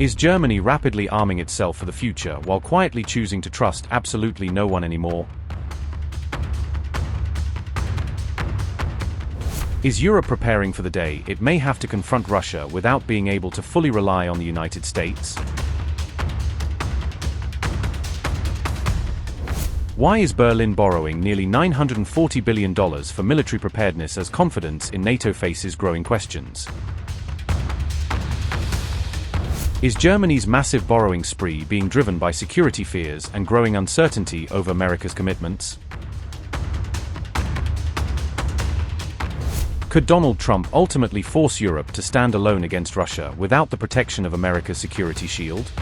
Is Germany rapidly arming itself for the future while quietly choosing to trust absolutely no one anymore? Is Europe preparing for the day it may have to confront Russia without being able to fully rely on the United States? Why is Berlin borrowing nearly $940 billion for military preparedness as confidence in NATO faces growing questions? Is Germany's massive borrowing spree being driven by security fears and growing uncertainty over America's commitments? Could Donald Trump ultimately force Europe to stand alone against Russia without the protection of America's security shield?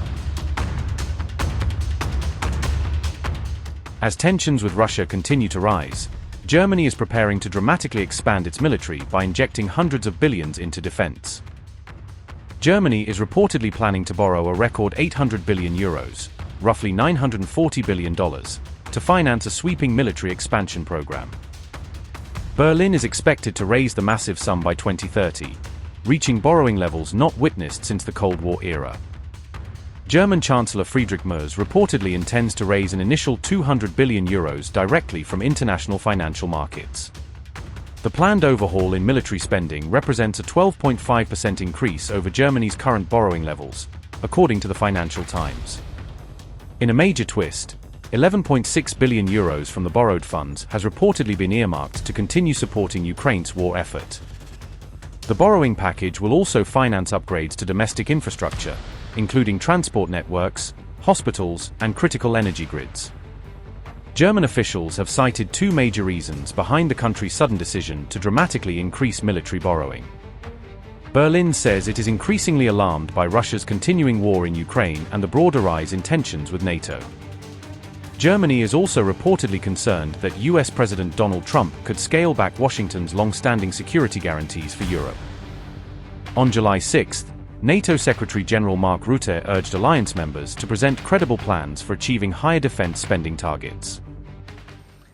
As tensions with Russia continue to rise, Germany is preparing to dramatically expand its military by injecting hundreds of billions into defense. Germany is reportedly planning to borrow a record €800 billion, roughly $940 billion, to finance a sweeping military expansion program. Berlin is expected to raise the massive sum by 2030, reaching borrowing levels not witnessed since the Cold War era. German Chancellor Friedrich Merz reportedly intends to raise an initial €200 billion directly from international financial markets. The planned overhaul in military spending represents a 12.5% increase over Germany's current borrowing levels, according to the Financial Times. In a major twist, €11.6 billion from the borrowed funds has reportedly been earmarked to continue supporting Ukraine's war effort. The borrowing package will also finance upgrades to domestic infrastructure, including transport networks, hospitals, and critical energy grids. German officials have cited two major reasons behind the country's sudden decision to dramatically increase military borrowing. Berlin says it is increasingly alarmed by Russia's continuing war in Ukraine and the broader rise in tensions with NATO. Germany is also reportedly concerned that US President Donald Trump could scale back Washington's long-standing security guarantees for Europe. On July 6, NATO Secretary-General Mark Rutte urged alliance members to present credible plans for achieving higher defense spending targets.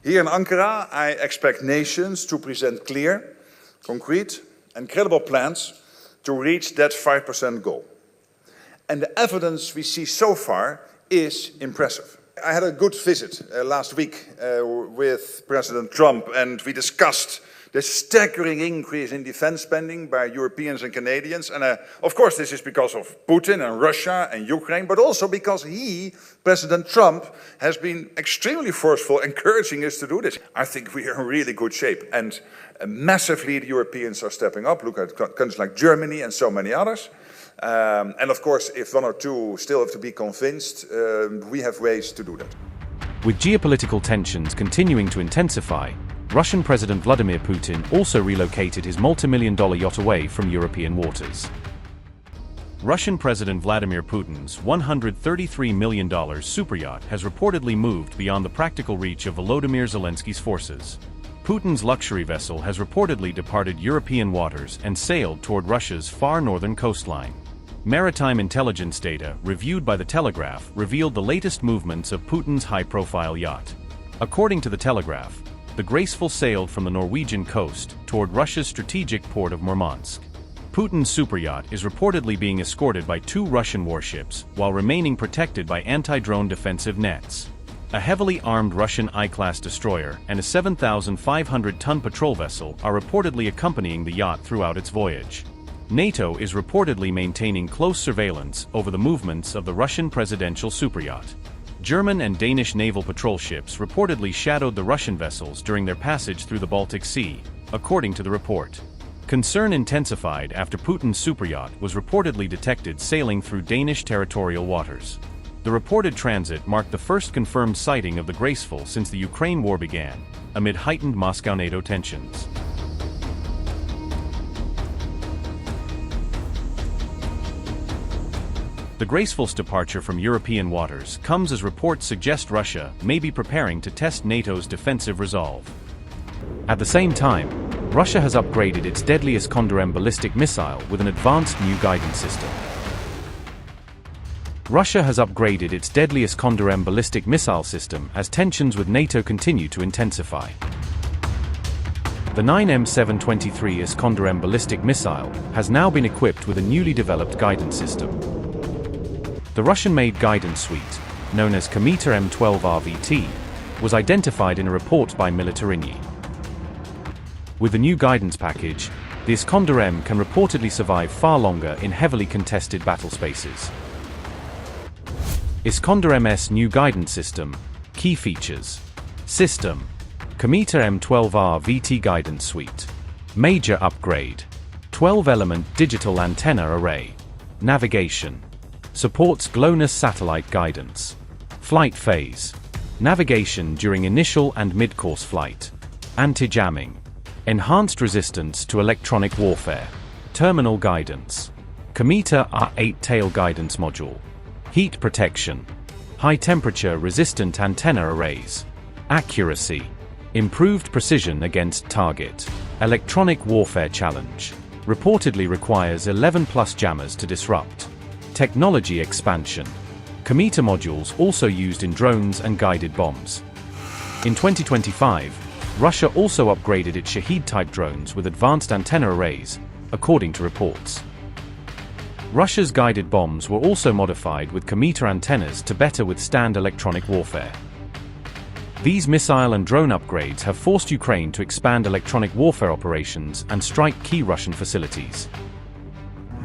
Here in Ankara, I expect nations to present clear, concrete and credible plans to reach that 5% goal. And the evidence we see so far is impressive. I had a good visit last week with President Trump, and we discussed the staggering increase in defense spending by Europeans and Canadians. And of course, this is because of Putin and Russia and Ukraine, but also because President Trump, has been extremely forceful, encouraging us to do this. I think we are in really good shape. And massively, the Europeans are stepping up. Look at countries like Germany and so many others. And of course, if one or two still have to be convinced, we have ways to do that. With geopolitical tensions continuing to intensify, Russian President Vladimir Putin also relocated his multi-million-dollar yacht away from European waters. Russian President Vladimir Putin's $133 million superyacht has reportedly moved beyond the practical reach of Volodymyr Zelensky's forces. Putin's luxury vessel has reportedly departed European waters and sailed toward Russia's far northern coastline. Maritime intelligence data, reviewed by The Telegraph, revealed the latest movements of Putin's high-profile yacht. According to The Telegraph, the Graceful sailed from the Norwegian coast toward Russia's strategic port of Murmansk. Putin's superyacht is reportedly being escorted by 2 Russian warships while remaining protected by anti-drone defensive nets. A heavily armed Russian I-class destroyer and a 7,500-ton patrol vessel are reportedly accompanying the yacht throughout its voyage. NATO is reportedly maintaining close surveillance over the movements of the Russian presidential superyacht. German and Danish naval patrol ships reportedly shadowed the Russian vessels during their passage through the Baltic Sea, according to the report. Concern intensified after Putin's superyacht was reportedly detected sailing through Danish territorial waters. The reported transit marked the first confirmed sighting of the Graceful since the Ukraine war began, amid heightened Moscow-NATO tensions. The Graceful's departure from European waters comes as reports suggest Russia may be preparing to test NATO's defensive resolve. At the same time, Russia has upgraded its deadliest Iskander-M ballistic missile with an advanced new guidance system. Russia has upgraded its deadliest Iskander-M ballistic missile system as tensions with NATO continue to intensify. The 9M723 Iskander-M ballistic missile has now been equipped with a newly developed guidance system. The Russian-made guidance suite, known as Iskander-M 12RVT, was identified in a report by Militarini. With the new guidance package, the Iskander-M can reportedly survive far longer in heavily contested battle spaces. Iskander-M's new guidance system. Key features. System. Iskander-M 12RVT guidance suite. Major upgrade. 12-element digital antenna array. Navigation. Supports GLONASS satellite guidance. Flight phase. Navigation during initial and mid-course flight. Anti-jamming. Enhanced resistance to electronic warfare. Terminal guidance. Iskander-R 8 tail guidance module. Heat protection. High temperature resistant antenna arrays. Accuracy. Improved precision against target. Electronic warfare challenge. Reportedly requires 11+ jammers to disrupt. Technology expansion. Iskander modules also used in drones and guided bombs. In 2025, Russia also upgraded its Shahed-type drones with advanced antenna arrays, according to reports. Russia's guided bombs were also modified with Iskander antennas to better withstand electronic warfare. These missile and drone upgrades have forced Ukraine to expand electronic warfare operations and strike key Russian facilities.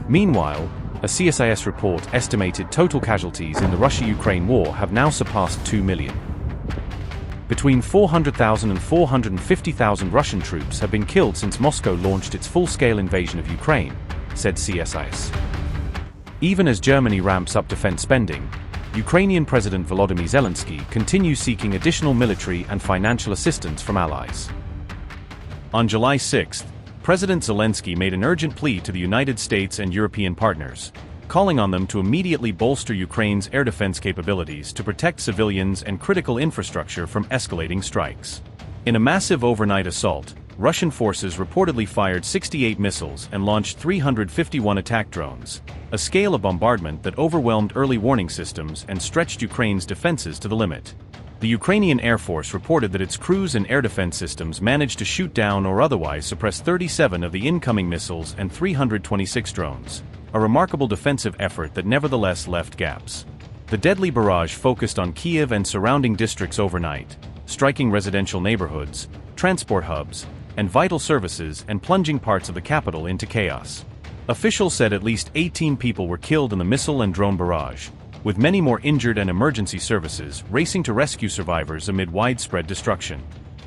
Meanwhile, a CSIS report estimated total casualties in the Russia-Ukraine war have now surpassed 2 million. Between 400,000 and 450,000 Russian troops have been killed since Moscow launched its full-scale invasion of Ukraine, said CSIS. Even as Germany ramps up defense spending, Ukrainian President Volodymyr Zelensky continues seeking additional military and financial assistance from allies. On July 6, President Zelensky made an urgent plea to the United States and European partners, calling on them to immediately bolster Ukraine's air defense capabilities to protect civilians and critical infrastructure from escalating strikes. In a massive overnight assault, Russian forces reportedly fired 68 missiles and launched 351 attack drones, a scale of bombardment that overwhelmed early warning systems and stretched Ukraine's defenses to the limit. The Ukrainian Air Force reported that its cruise and air defense systems managed to shoot down or otherwise suppress 37 of the incoming missiles and 326 drones, a remarkable defensive effort that nevertheless left gaps. The deadly barrage focused on Kyiv and surrounding districts overnight, striking residential neighborhoods, transport hubs, and vital services and plunging parts of the capital into chaos. Officials said at least 18 people were killed in the missile and drone barrage, with many more injured and emergency services racing to rescue survivors amid widespread destruction.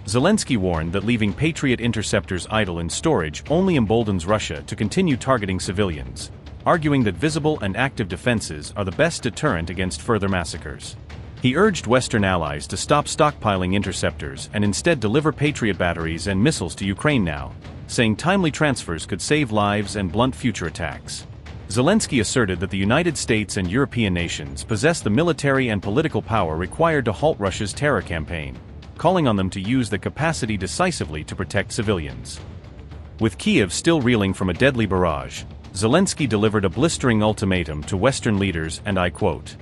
Zelensky warned that leaving Patriot interceptors idle in storage only emboldens Russia to continue targeting civilians, arguing that visible and active defenses are the best deterrent against further massacres. He urged Western allies to stop stockpiling interceptors and instead deliver Patriot batteries and missiles to Ukraine now, saying timely transfers could save lives and blunt future attacks. Zelensky asserted that the United States and European nations possess the military and political power required to halt Russia's terror campaign, calling on them to use the capacity decisively to protect civilians. With Kyiv still reeling from a deadly barrage, Zelensky delivered a blistering ultimatum to Western leaders, and I quote,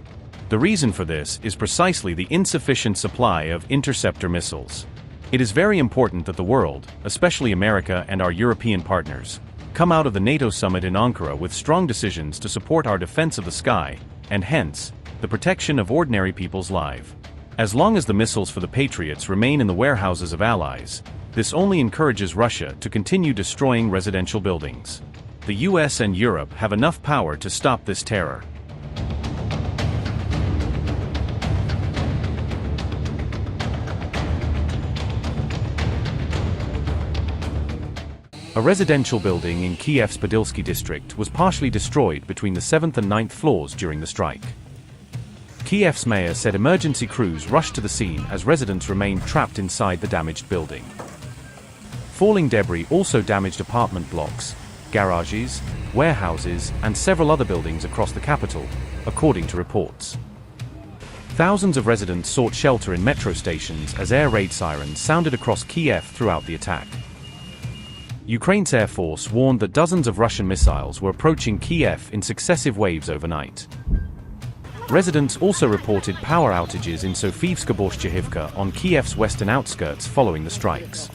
"The reason for this is precisely the insufficient supply of interceptor missiles. It is very important that the world, especially America and our European partners, come out of the NATO summit in Ankara with strong decisions to support our defense of the sky, and hence, the protection of ordinary people's lives. As long as the missiles for the Patriots remain in the warehouses of allies, this only encourages Russia to continue destroying residential buildings. The US and Europe have enough power to stop this terror." A residential building in Kiev's Podilsky district was partially destroyed between the 7th and 9th floors during the strike. Kiev's mayor said emergency crews rushed to the scene as residents remained trapped inside the damaged building. Falling debris also damaged apartment blocks, garages, warehouses, and several other buildings across the capital, according to reports. Thousands of residents sought shelter in metro stations as air raid sirens sounded across Kiev throughout the attack. Ukraine's Air Force warned that dozens of Russian missiles were approaching Kiev in successive waves overnight. Residents also reported power outages in Sofievska-Borshchehivka on Kiev's western outskirts following the strikes.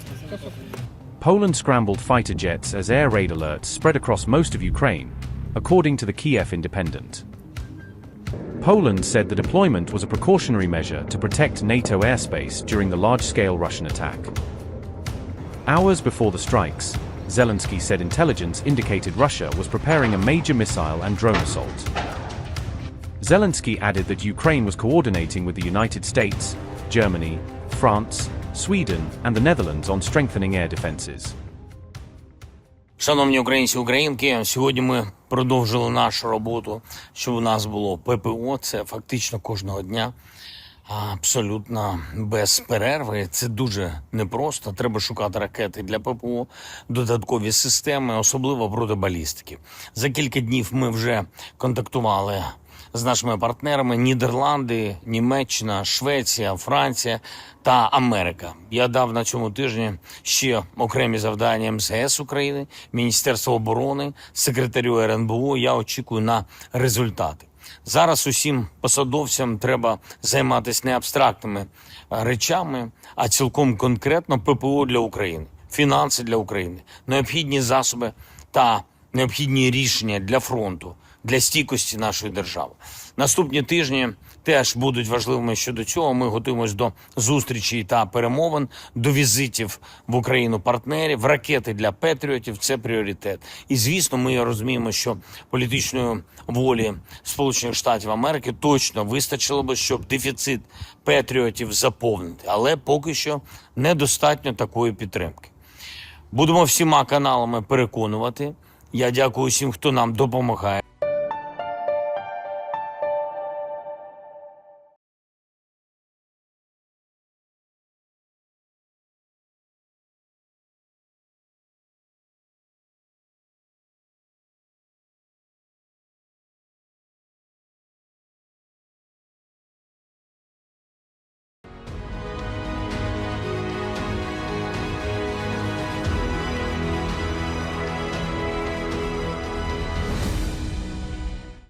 Poland scrambled fighter jets as air raid alerts spread across most of Ukraine, according to the Kiev Independent. Poland said the deployment was a precautionary measure to protect NATO airspace during the large-scale Russian attack. Hours before the strikes, Zelensky said intelligence indicated Russia was preparing a major missile and drone assault. Zelensky added that Ukraine was coordinating with the United States, Germany, France, Sweden, and the Netherlands on strengthening air defenses. Шановні українці, українки, сьогодні ми продовжили нашу роботу, щоб у нас було ППО, це фактично кожного дня, абсолютно без перерви. Це дуже непросто, треба шукати ракети для ППО, додаткові системи, особливо проти балістики. За кілька днів ми вже контактували з нашими партнерами Нідерланди, Німеччина, Швеція, Франція та Америка. Я дав на цьому тижні ще окремі завдання МЗС України, Міністерства оборони, секретарю РНБО. Я очікую на результати. Зараз усім посадовцям треба займатися не абстрактними речами, а цілком конкретно ППО для України, фінанси для України, необхідні засоби та необхідні рішення для фронту, для стійкості нашої держави. Наступні тижні теж будуть важливими щодо цього. Ми готуємось до зустрічей та перемовин, до візитів в Україну партнерів, ракети для патріотів – це пріоритет. І, звісно, ми розуміємо, що політичної волі Сполучених Штатів Америки точно вистачило би, щоб дефіцит патріотів заповнити. Але поки що недостатньо такої підтримки. Будемо всіма каналами переконувати. Я дякую всім, хто нам допомагає.